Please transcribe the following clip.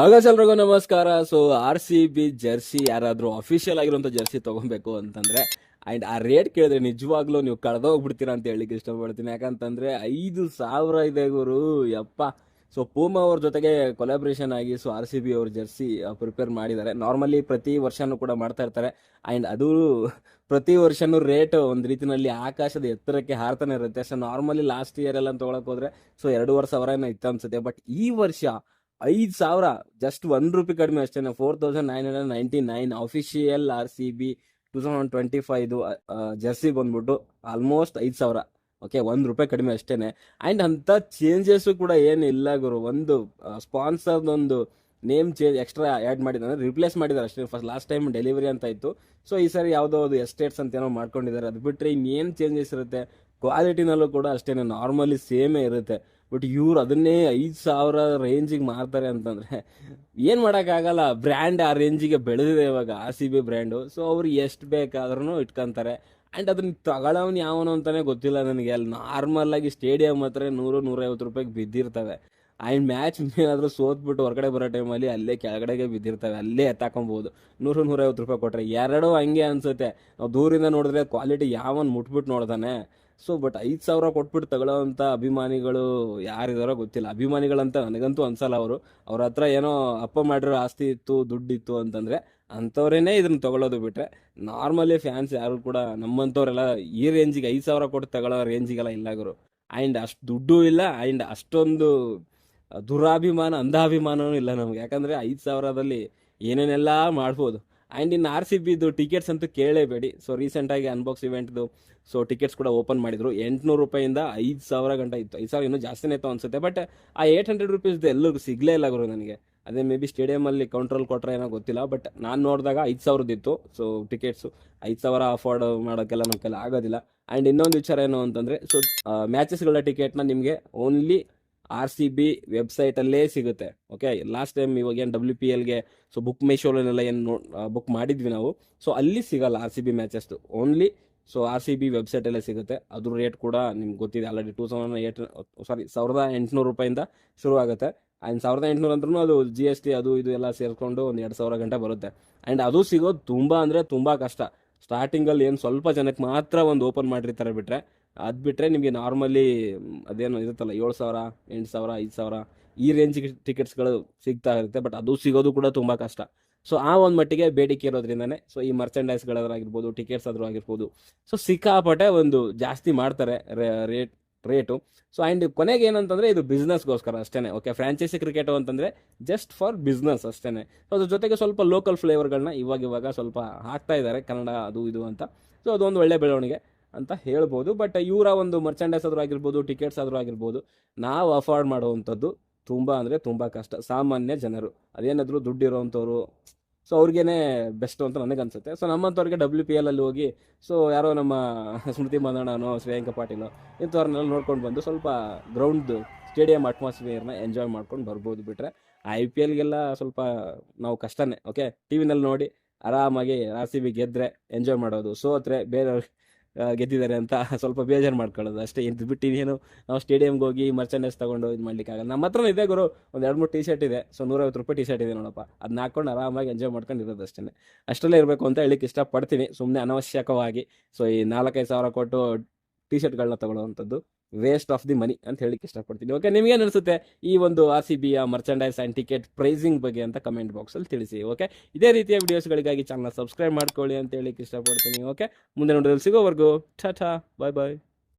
ಎಲ್ರಿಗೂ ನಮಸ್ಕಾರ. So RCB Jersey ಯಾರಾದ್ರೂ ಅಫಿಷಿಯಲ್ ಆಗಿರುವಂತ ಜರ್ಸಿ ತಗೊಬೇಕು ಅಂತಂದ್ರೆ ಅಂಡ್ ಆ ರೇಟ್ ಕೇಳಿದ್ರೆ ನಿಜವಾಗ್ಲೂ ನೀವು ಕಳೆದೋಗ್ಬಿಡ್ತೀರಾ ಅಂತ ಹೇಳಿಕ್ಕೆ ಇಷ್ಟಪಡ್ತೀನಿ. ಯಾಕಂತಂದ್ರೆ 5,000 ಇದೆ ಗುರು, ಯಪ್ಪ. ಸೊ ಪೂಮಾ ಅವ್ರ ಜೊತೆಗೆ ಕೊಲಾಬ್ರೇಷನ್ ಆಗಿ ಸೊ RCB ಅವ್ರ ಜರ್ಸಿ ಪ್ರಿಪೇರ್ ಮಾಡಿದ್ದಾರೆ. ನಾರ್ಮಲಿ ಪ್ರತಿ ವರ್ಷನೂ ಕೂಡ ಮಾಡ್ತಾ ಇರ್ತಾರೆ ಅಂಡ್ ಅದು ಪ್ರತಿ ವರ್ಷನೂ ರೇಟ್ ಒಂದು ರೀತಿನಲ್ಲಿ ಆಕಾಶದ ಎತ್ತರಕ್ಕೆ ಹಾರ್ತಾನೆ ಇರುತ್ತೆ. ಸೊ ನಾರ್ಮಲಿ ಲಾಸ್ಟ್ ಇಯರ್ ಎಲ್ಲ ತಗೊಳಕ್ ಹೋದ್ರೆ ಸೊ 2,500 ಏನೋ ಇತ್ತು ಅನ್ಸುತ್ತೆ. ಬಟ್ ಈ ವರ್ಷ 5,000 ಜಸ್ಟ್ ₹1 ಕಡಿಮೆ ಅಷ್ಟೇ. 4,999 ಅಫಿಷಿಯಲ್ RCB 2025 ಜರ್ಸಿ ಬಂದ್ಬಿಟ್ಟು ಆಲ್ಮೋಸ್ಟ್ 5,000. ಓಕೆ, ₹1 ಕಡಿಮೆ ಅಷ್ಟೇನೆ. ಅಂಡ್ ಅಂತ ಚೇಂಜಸ್ ಕೂಡ ಏನು ಇಲ್ಲ ಗುರು. ಒಂದು ಸ್ಪಾನ್ಸರ್ ಒಂದು ನೇಮ್ ಚೇಂಜ್ ಎಕ್ಸ್ಟ್ರಾ ಆ್ಯಡ್ ಮಾಡಿದ್ದಾರೆ, ರಿಪ್ಲೇಸ್ ಮಾಡಿದ್ದಾರೆ ಅಷ್ಟೇ. ಫಸ್ಟ್ ಲಾಸ್ಟ್ ಟೈಮ್ ಡೆಲಿವರಿ ಅಂತ ಇತ್ತು, ಸೊ ಈ ಸಾರಿ ಯಾವುದೋ ಅದು ಎಸ್ಟೇಟ್ಸ್ ಅಂತ ಏನೋ ಮಾಡ್ಕೊಂಡಿದ್ದಾರೆ. ಅದು ಬಿಟ್ಟರೆ ಇನ್ನೇನು ಚೇಂಜಸ್ ಇರುತ್ತೆ. ಕ್ವಾಲಿಟಿನಲ್ಲೂ ಕೂಡ ಅಷ್ಟೇನೆ ನಾರ್ಮಲಿ ಸೇಮೇ ಇರುತ್ತೆ. ಬಟ್ ಇವ್ರು ಅದನ್ನೇ 5,000 ರೇಂಜಿಗೆ ಮಾರ್ತಾರೆ ಅಂತಂದ್ರೆ ಏನು ಮಾಡೋಕ್ಕಾಗಲ್ಲ. ಬ್ರ್ಯಾಂಡ್ ಆ ರೇಂಜಿಗೆ ಬೆಳೆದಿದೆ ಇವಾಗ RCB ಬ್ರ್ಯಾಂಡು. ಸೊ ಅವ್ರು ಎಷ್ಟು ಬೇಕಾದ್ರೂ ಇಟ್ಕೊಂತಾರೆ. ಆ್ಯಂಡ್ ಅದನ್ನ ತಗೊಳ್ಳೋನು ಯಾವನು ಅಂತಾನೆ ಗೊತ್ತಿಲ್ಲ ನನಗೆ. ಅಲ್ಲಿ ನಾರ್ಮಲ್ ಆಗಿ ಸ್ಟೇಡಿಯಂ ಹತ್ರ ₹100-150 ಬಿದ್ದಿರ್ತವೆ. ಆ್ಯಂಡ್ ಮ್ಯಾಚ್ ಏನಾದರೂ ಸೋತ್ಬಿಟ್ಟು ಹೊರಗಡೆ ಬರೋ ಟೈಮಲ್ಲಿ ಅಲ್ಲೇ ಕೆಳಗಡೆಗೆ ಬಿದ್ದಿರ್ತವೆ, ಅಲ್ಲೇ ಎತ್ತಾಕೊಬೋದು. ₹100-150 ಕೊಟ್ಟರೆ ಎರಡೂ ಹಂಗೆ ಅನ್ಸುತ್ತೆ. ನಾವು ದೂರಿಂದ ನೋಡಿದ್ರೆ ಕ್ವಾಲಿಟಿ ಯಾವನ್ ಮುಟ್ಬಿಟ್ಟು ನೋಡ್ದಾನೆ. ಸೊ ಬಟ್ 5,000 ಕೊಟ್ಬಿಟ್ಟು ತಗೊಳ್ಳೋವಂಥ ಅಭಿಮಾನಿಗಳು ಯಾರಿದಾರೋ ಗೊತ್ತಿಲ್ಲ. ಅಭಿಮಾನಿಗಳಂತ ನನಗಂತೂ ಅನ್ಸಲ್ಲ. ಅವ್ರ ಹತ್ರ ಏನೋ ಅಪ್ಪ ಮಾಡಿರೋ ಆಸ್ತಿ ಇತ್ತು, ದುಡ್ಡಿತ್ತು ಅಂತಂದರೆ ಅಂಥವ್ರೇನೇ ಇದನ್ನ ತಗೊಳ್ಳೋದು. ಬಿಟ್ಟರೆ ನಾರ್ಮಲಿ ಫ್ಯಾನ್ಸ್ ಯಾರು ಕೂಡ ನಮ್ಮಂಥವ್ರೆಲ್ಲ ಈ ರೇಂಜಿಗೆ 5,000 ಕೊಟ್ಟು ತಗೊಳ್ಳೋ ರೇಂಜಿಗೆಲ್ಲ ಇಲ್ಲ ಗುರು. ಆ್ಯಂಡ್ ಅಷ್ಟು ದುಡ್ಡು ಇಲ್ಲ, ಆ್ಯಂಡ್ ಅಷ್ಟೊಂದು ದುರಾಭಿಮಾನ ಅಂಧಾಭಿಮಾನವೂ ಇಲ್ಲ ನಮ್ಗೆ. ಯಾಕಂದರೆ 5,000ದಲ್ಲಿ ಏನೇನೆಲ್ಲ ಮಾಡ್ಬೋದು. ಆ್ಯಂಡ್ ಇನ್ನು RCBದು ಟಿಕೆಟ್ಸ್ ಅಂತೂ ಕೇಳಲೇಬೇಡಿ. ಸೊ ರೀಸೆಂಟಾಗಿ ಅನ್ಬಾಕ್ಸ್ ಇವೆಂಟ್ದು ಸೊ ಟಿಕೆಟ್ಸ್ ಕೂಡ ಓಪನ್ ಮಾಡಿದ್ರು. ₹800 5,000 ಗಂಟ ಇತ್ತು. 5,000 ಇನ್ನೂ ಜಾಸ್ತಿನೇ ಇತ್ತು ಅನ್ಸುತ್ತೆ. ಬಟ್ ಆ ₹800 ಎಲ್ಲೂ ಸಿಗಲೇ ಇಲ್ಲ ಗುರು ನನಗೆ. ಅದೇ ಮೇ ಬಿ ಸ್ಟೇಡಿಯಮಲ್ಲಿ ಕೌಂಟ್ರಲ್ಲಿ ಕೊಟ್ಟರೆ ಏನೋ ಗೊತ್ತಿಲ್ಲ. ಬಟ್ ನಾನು ನೋಡಿದಾಗ 5,000 ಇತ್ತು. ಸೊ ಟಿಕೆಟ್ಸು 5,000 ಅಫೋರ್ಡ್ ಮಾಡೋಕ್ಕೆಲ್ಲ ನಮ್ಮ ಕೈಲಿ ಆಗೋದಿಲ್ಲ. ಆ್ಯಂಡ್ ಇನ್ನೊಂದು ವಿಚಾರ ಏನು ಅಂತಂದರೆ, ಸೊ ಮ್ಯಾಚಸ್ಗಳ ಟಿಕೆಟ್ನ ನಿಮಗೆ ಓನ್ಲಿ RCB ವೆಬ್ಸೈಟಲ್ಲೇ ಸಿಗುತ್ತೆ. ಓಕೆ, ಲಾಸ್ಟ್ ಟೈಮ್ ಇವಾಗ ಏನು WPLಗೆ ಸೊ ಬುಕ್ ಮೈ ಶೋಲೆಲ್ಲ ಏನು ಬುಕ್ ಮಾಡಿದ್ವಿ ನಾವು, ಸೊ ಅಲ್ಲಿ ಸಿಗಲ್ಲ RCB ಮ್ಯಾಚಸ್ದು. ಓನ್ಲಿ ಸೊ RCB ವೆಬ್ಸೈಟಲ್ಲೇ ಸಿಗುತ್ತೆ. ಅದ್ರ ರೇಟ್ ಕೂಡ ನಿಮ್ಗೆ ಗೊತ್ತಿದೆ ಆಲ್ರೆಡಿ. 1,800 ಶುರು ಆಗುತ್ತೆ. ಆ್ಯಂಡ್ 1,800 ಅಂದ್ರೂ ಅದು GST ಅದು ಇದು ಎಲ್ಲ ಸೇರಿಕೊಂಡು ಒಂದು 2,000 ಗಂಟೆ ಬರುತ್ತೆ. ಆ್ಯಂಡ್ ಅದು ಸಿಗೋದು ತುಂಬ ಅಂದರೆ ತುಂಬ ಕಷ್ಟ. ಸ್ಟಾರ್ಟಿಂಗಲ್ಲಿ ಏನು ಸ್ವಲ್ಪ ಜನಕ್ಕೆ ಮಾತ್ರ ಒಂದು ಓಪನ್ ಮಾಡಿರ್ತಾರೆ. ಅದು ಬಿಟ್ಟರೆ ನಿಮಗೆ ನಾರ್ಮಲಿ ಅದೇನು ಇರುತ್ತಲ್ಲ 7,000, 8,000, 5,000 ಈ ರೇಂಜಿಗೆ ಟಿಕೆಟ್ಸ್ಗಳು ಸಿಗ್ತಾ ಇರುತ್ತೆ. ಬಟ್ ಅದು ಸಿಗೋದು ಕೂಡ ತುಂಬ ಕಷ್ಟ. ಸೊ ಆ ಒಂದು ಮಟ್ಟಿಗೆ ಬೇಡಿಕೆ ಇರೋದ್ರಿಂದನೇ ಸೊ ಈ ಮರ್ಚೆಂಡೈಸ್ಗಳಾಗಿರ್ಬೋದು, ಟಿಕೆಟ್ಸ್ ಆದರೂ ಆಗಿರ್ಬೋದು, ಸೊ ಸಿಕ್ಕಾಪಟ್ಟೆ ಒಂದು ಜಾಸ್ತಿ ಮಾಡ್ತಾರೆ ರೇಟು. ಸೊ ಆ್ಯಂಡ್ ಕೊನೆಗೆ ಏನಂತಂದರೆ ಇದು ಬಿಸ್ನೆಸ್ಗೋಸ್ಕರ ಅಷ್ಟೇ. ಓಕೆ, ಫ್ರಾಂಚೈಸಿ ಕ್ರಿಕೆಟು ಅಂತಂದರೆ ಜಸ್ಟ್ ಫಾರ್ ಬಿಸ್ನೆಸ್ ಅಷ್ಟೇ. ಸೊ ಅದ್ರ ಜೊತೆಗೆ ಸ್ವಲ್ಪ ಲೋಕಲ್ ಫ್ಲೇವರ್ಗಳನ್ನ ಇವಾಗ ಸ್ವಲ್ಪ ಹಾಕ್ತಾ ಇದ್ದಾರೆ, ಕನ್ನಡ ಅದು ಇದು ಅಂತ. ಸೊ ಅದೊಂದು ಒಳ್ಳೆ ಬೆಳವಣಿಗೆ ಅಂತ ಹೇಳ್ಬೋದು. ಬಟ್ ಇವರ ಒಂದು ಮರ್ಚೆಂಡೈಸ್ ಆದರೂ ಆಗಿರ್ಬೋದು, ಟಿಕೆಟ್ಸ್ ಆದರೂ ಆಗಿರ್ಬೋದು, ನಾವು ಅಫೋರ್ಡ್ ಮಾಡುವಂಥದ್ದು ತುಂಬ ಅಂದರೆ ತುಂಬ ಕಷ್ಟ. ಸಾಮಾನ್ಯ ಜನರು ಅದೇನಾದರೂ ದುಡ್ಡು ಇರೋವಂಥವ್ರು ಸೊ ಅವ್ರಿಗೇನೆ ಬೆಸ್ಟ್ ಅಂತ ನನಗನ್ಸುತ್ತೆ. ಸೊ ನಮ್ಮಂಥವ್ರಿಗೆ WPL ಅಲ್ಲಿ ಹೋಗಿ ಸೊ ಯಾರೋ ನಮ್ಮ ಸ್ಮೃತಿ ಮಂದಣ್ಣನೋ ಶ್ರೇಯಾಂಕ ಪಾಟೀಲೋ ಇಂಥವ್ರನ್ನೆಲ್ಲ ನೋಡ್ಕೊಂಡು ಬಂದು ಸ್ವಲ್ಪ ಗ್ರೌಂಡ್ ಸ್ಟೇಡಿಯಂ ಅಟ್ಮಾಸ್ಫಿಯರ್ನ ಎಂಜಾಯ್ ಮಾಡ್ಕೊಂಡು ಬರ್ಬೋದು. ಬಿಟ್ಟರೆ IPLಗೆಲ್ಲ ಸ್ವಲ್ಪ ನಾವು ಕಷ್ಟನೇ. ಓಕೆ, ಟಿವಿನಲ್ಲಿ ನೋಡಿ ಆರಾಮಾಗಿ RCB ಗೆದ್ದರೆ ಎಂಜಾಯ್ ಮಾಡೋದು, ಸೋತ್ರೆ ಬೇರೆಯವ್ರು ಗೆದ್ದಿದ್ದಾರೆ ಅಂತ ಸ್ವಲ್ಪ ಬೇಜಾರು ಮಾಡ್ಕೊಳ್ಳೋದು ಅಷ್ಟೇ. ಇದು ಬಿಟ್ಟು ಇನ್ನೇನು ನಾವು ಸ್ಟೇಡಿಯಮ್ಗೆ ಹೋಗಿ ಮರ್ಚೆಂಡೈಸ್ ತೊಗೊಂಡು ಇದು ಮಾಡ್ಲಿಕ್ಕಾಗಲ್ಲ. ನಮ್ಮ ಹತ್ರನೂ ಇದೆ ಗುರು, ಒಂದು 2-3 ಟಿ ಶರ್ಟ್ ಇದೆ. ಸೊ ₹150 ಟಿ ಶರ್ಟ್ ಇದೆ ನೋಡಪ್ಪ, ಅದನ್ನ ಹಾಕೊಂಡು ಆರಾಮಾಗಿ ಎಂಜಾಯ್ ಮಾಡ್ಕೊಂಡು ಇರೋದು ಅಷ್ಟೇ. ಅಷ್ಟರಲ್ಲೇ ಇರಬೇಕು ಅಂತ ಹೇಳಿಕ್ಕೆ ಇಷ್ಟಪಡ್ತೀನಿ. ಸುಮ್ಮನೆ ಅನವಶ್ಯಕವಾಗಿ ಸೊ ಈ 4,000-5,000 ಕೊಟ್ಟು ಟಿ ಶರ್ಟ್ಗಳನ್ನ ತೊಗೊಳ್ಳೋವಂಥದ್ದು ವೇಸ್ಟ್ ಆಫ್ ದಿ ಮನಿ ಅಂತ ಹೇಳಿಕ್ಕೆ ಇಷ್ಟಪಡ್ತೀನಿ. ಓಕೆ, ನಿಮಗೇನು ಅನಿಸುತ್ತೆ ಈ ಒಂದು RCBಯ ಮರ್ಚೆಂಡೈಸ್ ಆ್ಯಂಡ್ ಟಿಕೆಟ್ ಪ್ರೈಸಿಂಗ್ ಬಗ್ಗೆ ಅಂತ ಕಮೆಂಟ್ ಬಾಕ್ಸಲ್ಲಿ ತಿಳಿಸಿ. ಓಕೆ, ಇದೇ ರೀತಿಯ ವಿಡಿಯೋಸ್ಗಳಿಗಾಗಿ ಚಾನಲ್ ಸಬ್ಸ್ಕ್ರೈಬ್ ಮಾಡ್ಕೊಳ್ಳಿ ಅಂತ ಹೇಳಿಕ್ಕೆ ಇಷ್ಟಪಡ್ತೀನಿ. ಓಕೆ, ಮುಂದೆ ನೋಡೋದ್ರಲ್ಲಿ ಸಿಗೋವರೆಗೂ ಟಾಟಾ, ಬಾಯ್ ಬಾಯ್.